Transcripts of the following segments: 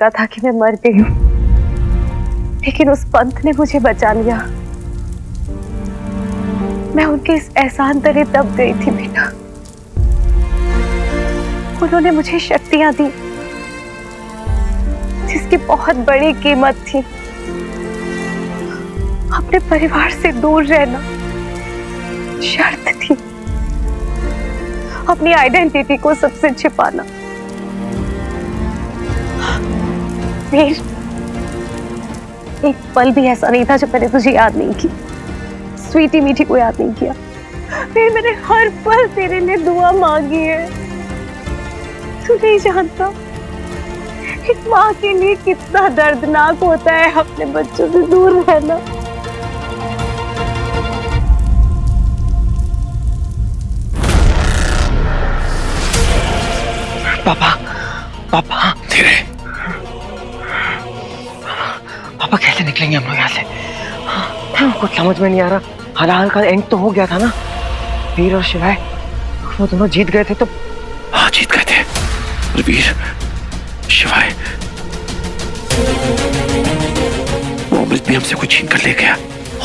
लगता था कि मैं मर गई हूँ, लेकिन उस पंथ ने मुझे बचा लिया। मैं उनके इस एहसान तले दब गई थी बेटा। उन्होंने मुझे शक्तियां दी जिसकी बहुत बड़ी कीमत थी। अपने परिवार से दूर रहना शर्त थी, अपनी आइडेंटिटी को सबसे छिपाना। वीर, एक पल भी ऐसा नहीं था जब मैंने तुझे याद नहीं की, स्वीटी मीठी को याद नहीं किया। फिर मैंने हर पल तेरे लिए दुआ मांगी है। तू नहीं जानता एक माँ के लिए कितना दर्दनाक होता है अपने बच्चों से दूर रहना। पापा, पापा, धीरे। पापा कैसे निकलेंगे हम लोग यहाँ से? कुछ समझ में नहीं आ रहा। हलाल का एंड तो हो गया था ना, वीर और शिवाय वो दोनों जीत गए थे। तो हाँ, जीत गए थे। और वीर, शिवाय, वो अमृत भी हमसे कुछ छीन कर ले गया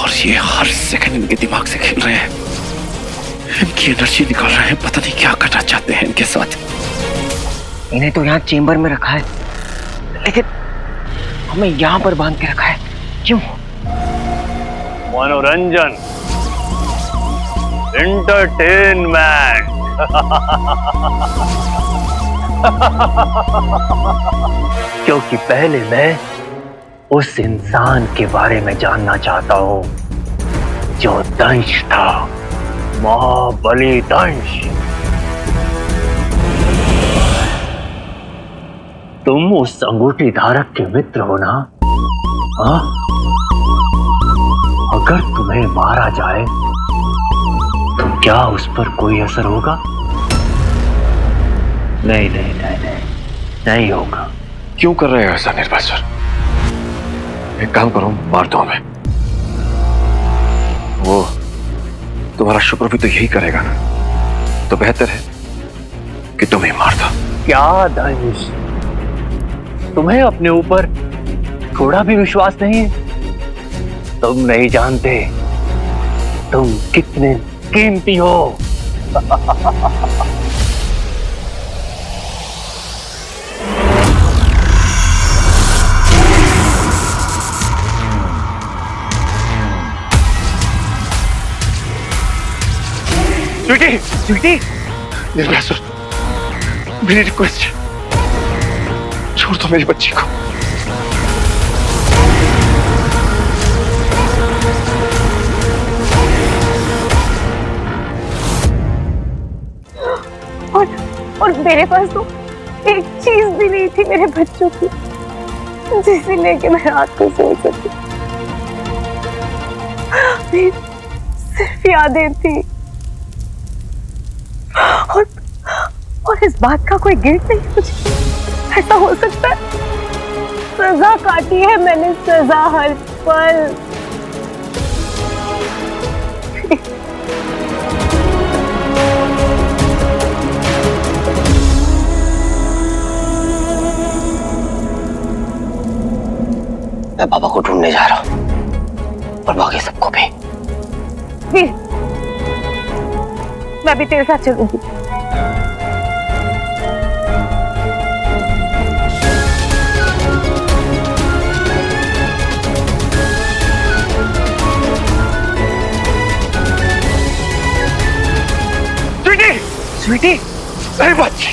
और ये हर सेकंड इनके दिमाग से खेल रहे हैं, इनकी एनर्जी निकाल रहे हैं। पता नहीं क्या करना चाहते हैं इनके साथ। इन्हें तो यहाँ चेंबर में रखा है, लेकिन हमें यहाँ पर बांध के रखा है, क्यों? मनोरंजन, एंटरटेनमेंट। क्योंकि पहले मैं उस इंसान के बारे में जानना चाहता हूं जो दंश था, महाबली दंश। तुम उस अंगूठी धारक के मित्र हो ना? हाँ? अगर तुम्हें मारा जाए तो क्या उस पर कोई असर होगा? नहीं नहीं नहीं नहीं, नहीं होगा। क्यों कर रहे हो ऐसा निर्भय सर? एक काम करो, मार दो हमें। वो तुम्हारा शुक्र भी तो यही करेगा ना, तो बेहतर है कि तुम ही मार दो। क्या दंश, तुम्हें अपने ऊपर थोड़ा भी विश्वास नहीं है? तुम नहीं जानते तुम कितने कीमती हो। स्वीटी, स्वीटी, निर्भया सर, मेरी रिक्वेस्ट है, छोड़ दो मेरी बच्ची को। और मेरे पास तो एक चीज भी नहीं थी मेरे बच्चों की, जिसे लेके मैं रात को सो सकती। सिर्फ यादें थी और इस बात का कोई गिल्ट नहीं मुझे। ऐसा हो सकता है? सजा काटी है मैंने, सजा हर पल। मैं पापा को ढूंढने जा रहा हूँ और बाकी सबको भी। वीर, मैं भी तेरे साथ चलूंगी। स्वीटी, स्वीटी, अरे बच्ची,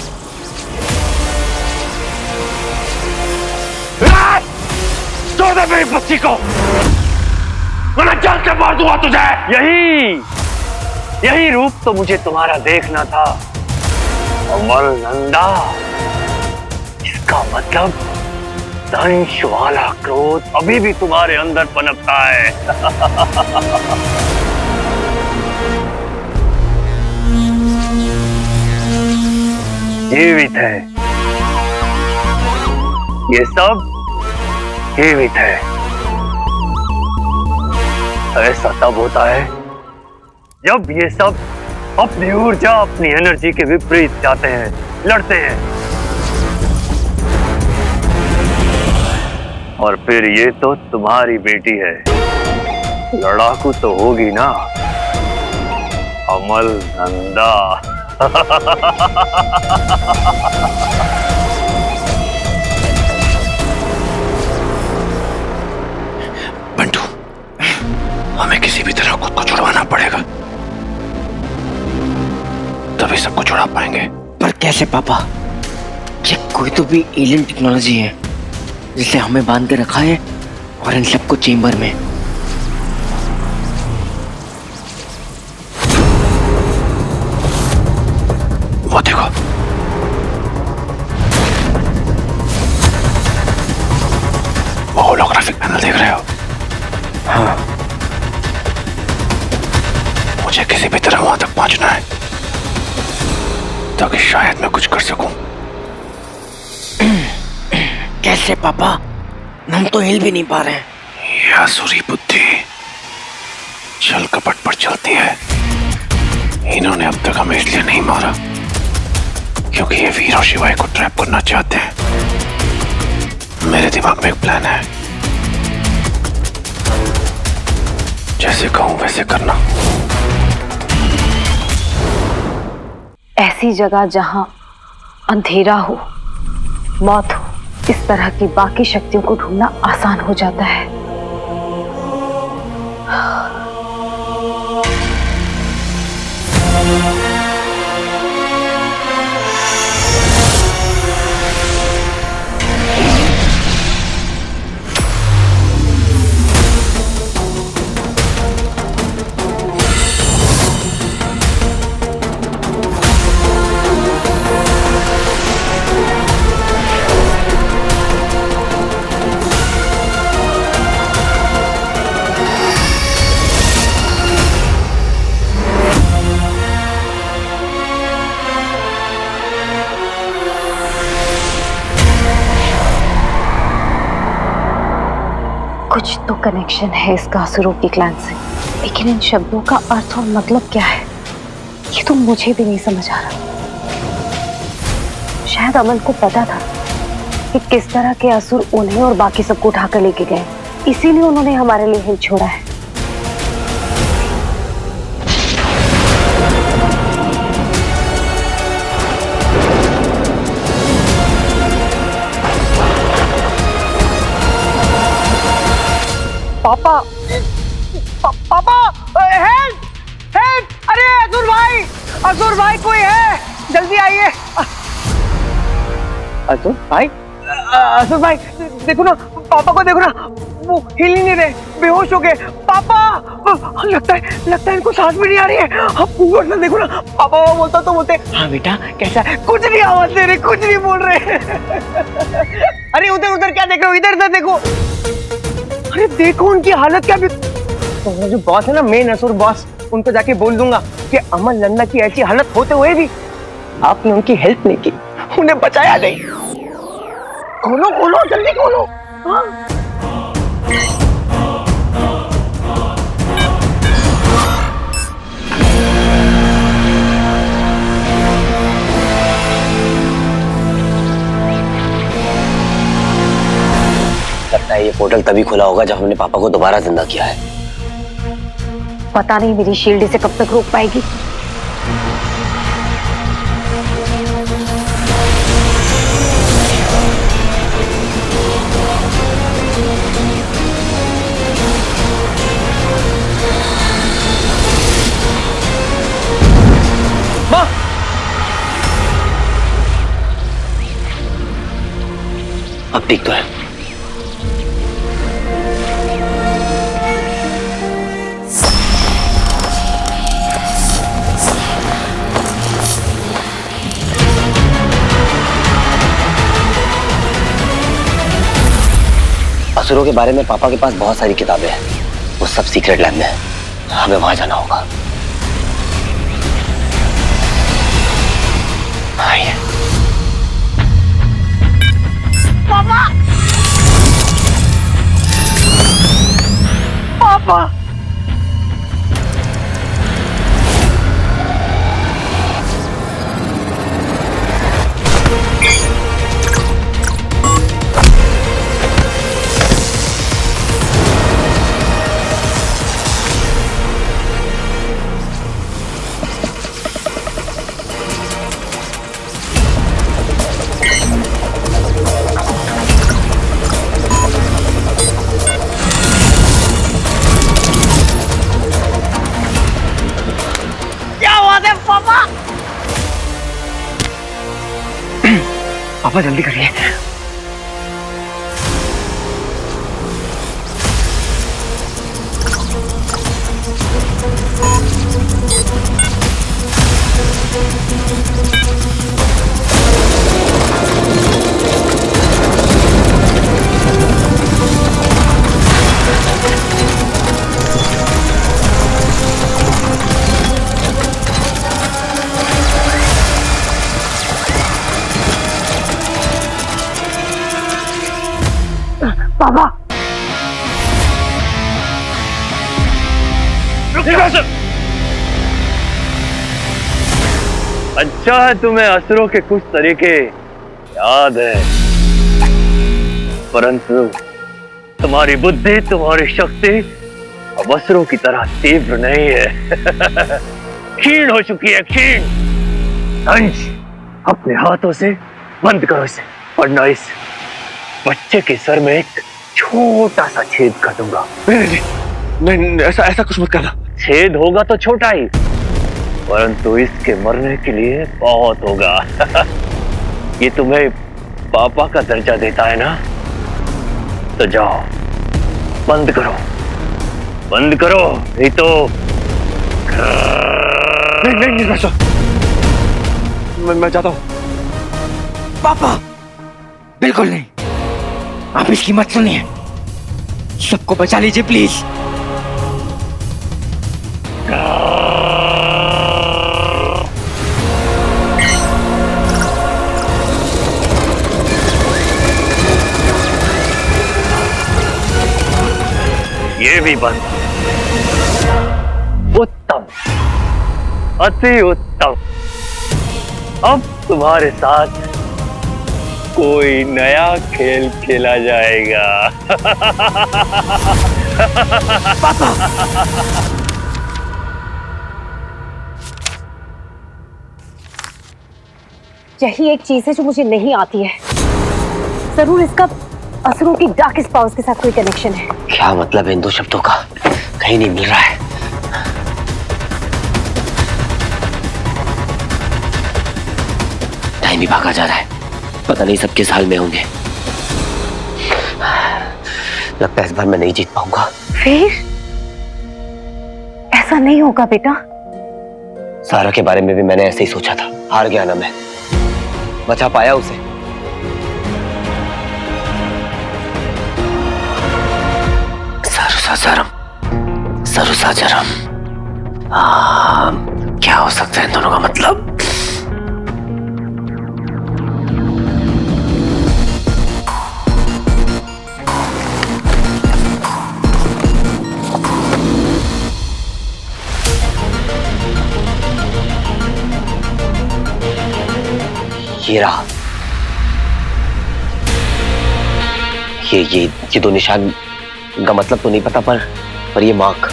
छोड़ दे मेरी बच्ची को, वरना जान के मार दूंगा तुझे। यही रूप तो मुझे तुम्हारा देखना था, अमर नंदा। इसका मतलब दंश वाला क्रोध अभी भी तुम्हारे अंदर पनपता है। जीवित है, ये सब जीवित है। ऐसा तब होता है जब ये सब अपनी ऊर्जा, अपनी एनर्जी के विपरीत जाते हैं, लड़ते हैं। और फिर ये तो तुम्हारी बेटी है, लड़ाकू तो होगी ना, अमल नंदा। बंटू, हमें किसी भी तरह खुद को छुड़वाना पड़ेगा, तभी सबको छुड़ा पाएंगे। पर कैसे पापा? ये कोई तो भी एलियन टेक्नोलॉजी है जिसे हमें बांध के रखा है और इन सबको चेंबर में। वो देखो, वो होलोग्राफिक पैनल देख रहे हो? हाँ। मुझे किसी भी तरह वहां तक पहुंचना है ताकि शायद मैं कुछ कर सकूं। कैसे पापा? हम तो हिल भी नहीं पा रहे हैं। ये आसुरी बुद्धि छल कपट पर चलती है। इन्होंने अब तक हमें इसलिए नहीं मारा क्योंकि ये वीर और शिवाय को ट्रैप करना चाहते हैं। मेरे दिमाग में एक प्लान है, जैसे कहूं वैसे करना। ऐसी जगह जहां अंधेरा हो, मौत हो, इस तरह की बाकी शक्तियों को ढूंढना आसान हो जाता है। कुछ तो कनेक्शन है इसका असुरों के क्लैन से, लेकिन इन शब्दों का अर्थ और मतलब क्या है ये तो मुझे भी नहीं समझ आ रहा। शायद अमल को पता था कि किस तरह के असुर उन्हें और बाकी सबको उठाकर लेके गए, इसीलिए उन्होंने हमारे लिए हिल छोड़ा है। पापा, पापा, हेल्प, हेल्प! अरे असुर भाई कोई है, जल्दी आइए। असुर भाई देखो ना, पापा को देखो ना, वो हिल ही नहीं रहे, बेहोश हो गए। पापा, लगता है इनको सांस भी नहीं आ रही है। आप ऊपर से देखो ना, पापा बोलता तो बोलते। हाँ बेटा, कैसा है? कुछ नहीं आवाज दे रहे, कुछ नहीं बोल रहे। अरे उधर क्या देख रहे हो? इधर देखो। अरे देखो उनकी हालत क्या भी। तो जो बॉस है ना, मेन असुर बॉस, उनको जाके बोल दूंगा कि अमल नंदा की ऐसी हालत होते हुए भी आपने उनकी हेल्प नहीं की, उन्हें बचाया नहीं। खोलो जल्दी खोलो। हाँ। लगता है ये पोर्टल तभी खुला होगा जब हमने पापा को दोबारा जिंदा किया है। पता नहीं मेरी शील्ड इसे कब तक रोक पाएगी। माँ, अब ठीक तो है। असुरों के बारे में पापा के पास बहुत सारी किताबें हैं, वो सब सीक्रेट लैब में है, हमें वहां जाना होगा। आइए। पापा, पापा, पापा जल्दी करिए। पापा अच्छा है तुम्हें असुरों के कुछ तरीके याद है, परंतु तुम्हारी बुद्धि, तुम्हारी शक्ति अब असुरों की तरह तीव्र नहीं है। क्षीण हो चुकी है, क्षीण। अंश, अपने हाथों से बंद करो इसे, वरना इस बच्चे के सर में एक छोटा सा छेद कर दूंगा। नहीं, ऐसा कुछ मत करना। छेद होगा तो छोटा ही, परंतु इसके मरने के लिए बहुत होगा। ये तुम्हें पापा का दर्जा देता है ना, तो जाओ बंद करो, बंद करो, नहीं तो नहीं मैं जाता हूँ। पापा बिल्कुल नहीं, आप इसकी मत सुनिए, सबको बचा लीजिए प्लीज। ये भी बंद। उत्तम, अति उत्तम। अब तुम्हारे साथ कोई नया खेल खेला जाएगा। पापा यही एक चीज है जो मुझे नहीं आती है। जरूर इसका असुरों की डार्केस्ट पावर्स के साथ कोई कनेक्शन है। क्या मतलब है इन दो शब्दों का? कहीं नहीं मिल रहा है। टाइम भी भागा जा रहा है, पता नहीं सब किस हाल में होंगे। लगता है इस बार मैं नहीं जीत पाऊंगा। फिर ऐसा नहीं होगा बेटा। सारा के बारे में भी मैंने ऐसे ही सोचा था, हार गया ना मैं, बचा पाया उसे। सरुसाजरम, क्या हो सकता है इन दोनों का मतलब? ये रहा, ये दो निशान का मतलब तो नहीं पता, पर ये मार्क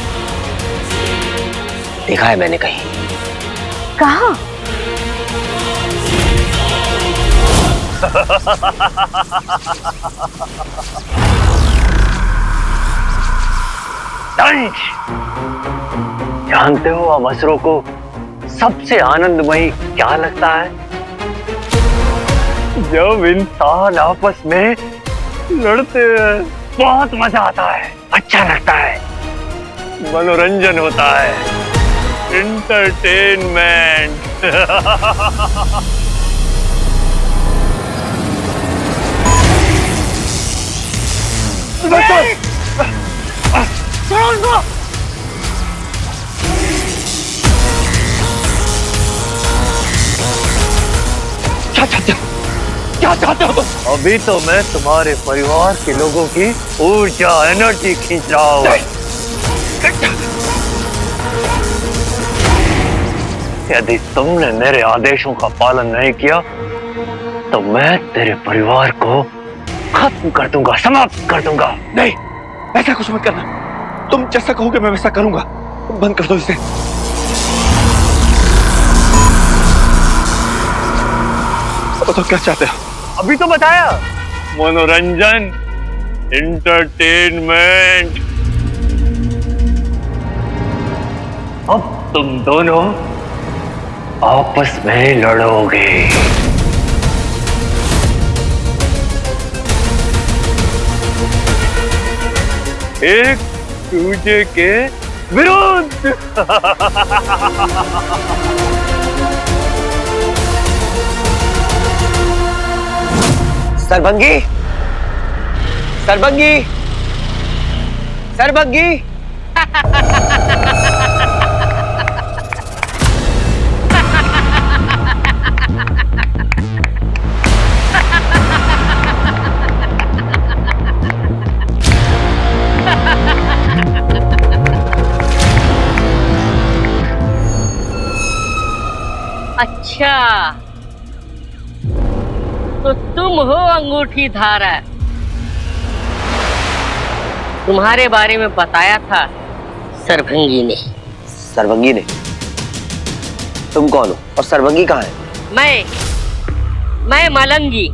देखा है मैंने कहीं। कहाँ? जानते हो हम असुरों को सबसे आनंदमयी क्या लगता है? जब इंसान आपस में लड़ते हैं, बहुत मजा आता है, अच्छा लगता है, मनोरंजन होता है, एंटरटेनमेंट। क्या चाहते हो तुम? अभी तो मैं तुम्हारे परिवार के लोगों की ऊर्जा, एनर्जी खींच रहा हूँ। यदि तुमने मेरे आदेशों का पालन नहीं किया तो मैं तेरे परिवार को खत्म कर दूंगा, समाप्त कर दूंगा। नहीं, ऐसा कुछ मत करना। तुम जैसा कहोगे मैं वैसा करूंगा। बंद कर दो इसे। तो क्या चाहते हो? अभी तो बताया, मनोरंजन, एंटरटेनमेंट। अब तुम दोनों आपस में लड़ोगे। एक दूजे के विरुद्ध। सरभंगी, सरभंगी, सरभंगी। अच्छा, तो तुम हो अंगूठी धारा। तुम्हारे बारे में बताया था सरभंगी ने। सरभंगी ने? तुम कौन हो और सरभंगी कहाँ है? मैं मलंगी,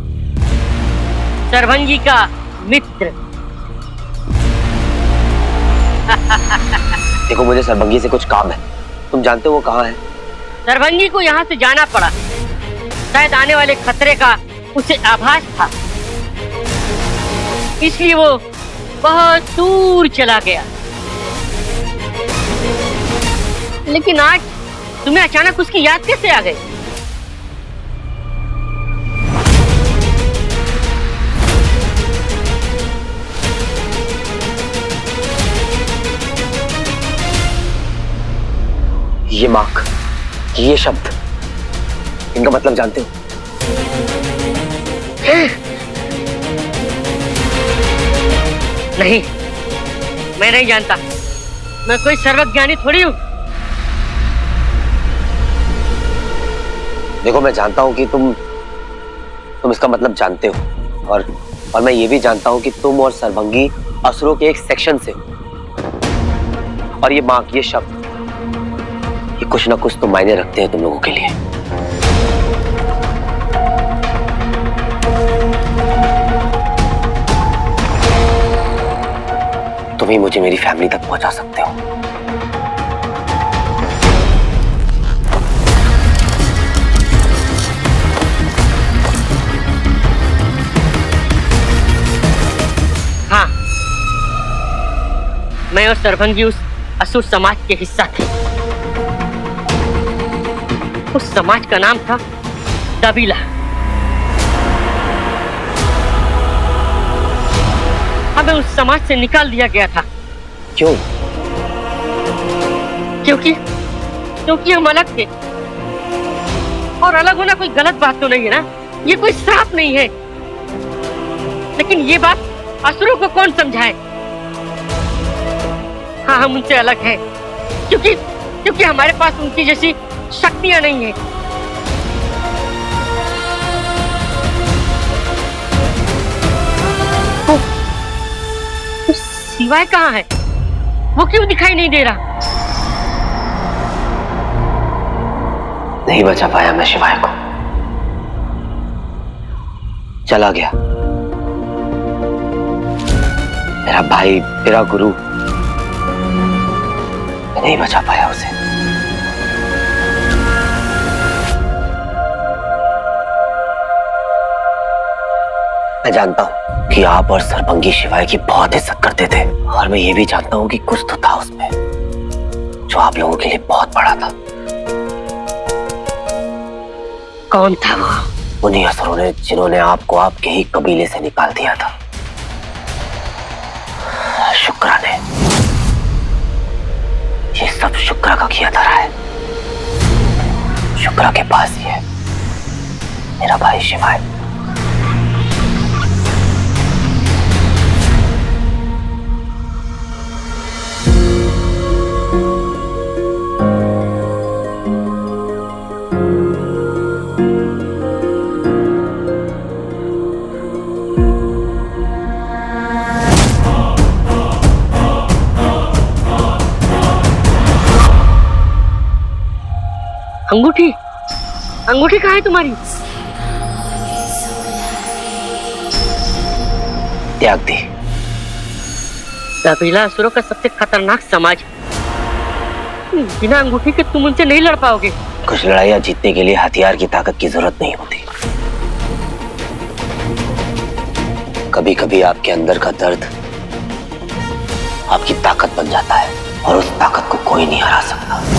सरभंगी का मित्र। देखो, मुझे सरभंगी से कुछ काम है। तुम जानते हो वो कहाँ है? सरभंगी को यहाँ से जाना पड़ा, शायद आने वाले खतरे का उसे आभास था, इसलिए वो बहुत दूर चला गया। लेकिन आज तुम्हें अचानक उसकी याद कैसे आ गई? ये मार्क, ये शब्द, इनका मतलब जानते हो? नहीं, मैं नहीं जानता। मैं कोई सर्वज्ञानी थोड़ी हूँ। देखो, मैं जानता हूँ कि तुम इसका मतलब जानते हो, और मैं ये भी जानता हूँ कि तुम और सरभंगी असुरों के एक सेक्शन से हो। और ये मार्क, ये शब्द, ये कुछ ना कुछ तो मायने रखते हैं तुम लोगों के लिए। तुम ही मुझे मेरी फैमिली तक पहुंचा सकते हो। हाँ, मैं और सरभंगी उस असुर समाज के हिस्सा थे। उस समाज का नाम था दबीला। हमें उस समाज से निकाल दिया गया था। क्यों? क्योंकि हम अलग थे। और अलग होना कोई गलत बात तो नहीं है ना, ये कोई श्राप नहीं है। लेकिन ये बात असुरों को कौन समझाए? हाँ, हम उनसे अलग हैं, क्योंकि हमारे पास उनकी जैसी शक्तियां नहीं है। तो सिवाय कहाँ है? वो क्यों दिखाई नहीं दे रहा? नहीं बचा पाया मैं शिवाय को, चला गया। मेरा भाई, मेरा गुरु, मैं नहीं बचा पाया उसे। मैं जानता हूं कि आप और सरभंगी शिवाय की बहुत इज्जत करते थे, और मैं ये भी जानता हूं कि कुछ तो था उसमें जो आप लोगों के लिए बहुत बड़ा था। कौन था वो? उन्हीं असुरों ने जिन्होंने आपको आपके ही कबीले से निकाल दिया था। शुक्रा ने। ये सब शुक्रा का किया धरा है। शुक्रा के पास ही है मेरा भाई शिवाय। अंगूठी कहाँ है तुम्हारी? त्याग दी। दबीला असुरों का सबसे खतरनाक समाज। बिना अंगूठी के तुम उनसे नहीं लड़ पाओगे। कुछ लड़ाइयां जीतने के लिए हथियार की ताकत की जरूरत नहीं होती। कभी कभी आपके अंदर का दर्द आपकी ताकत बन जाता है और उस ताकत को कोई नहीं हरा सकता।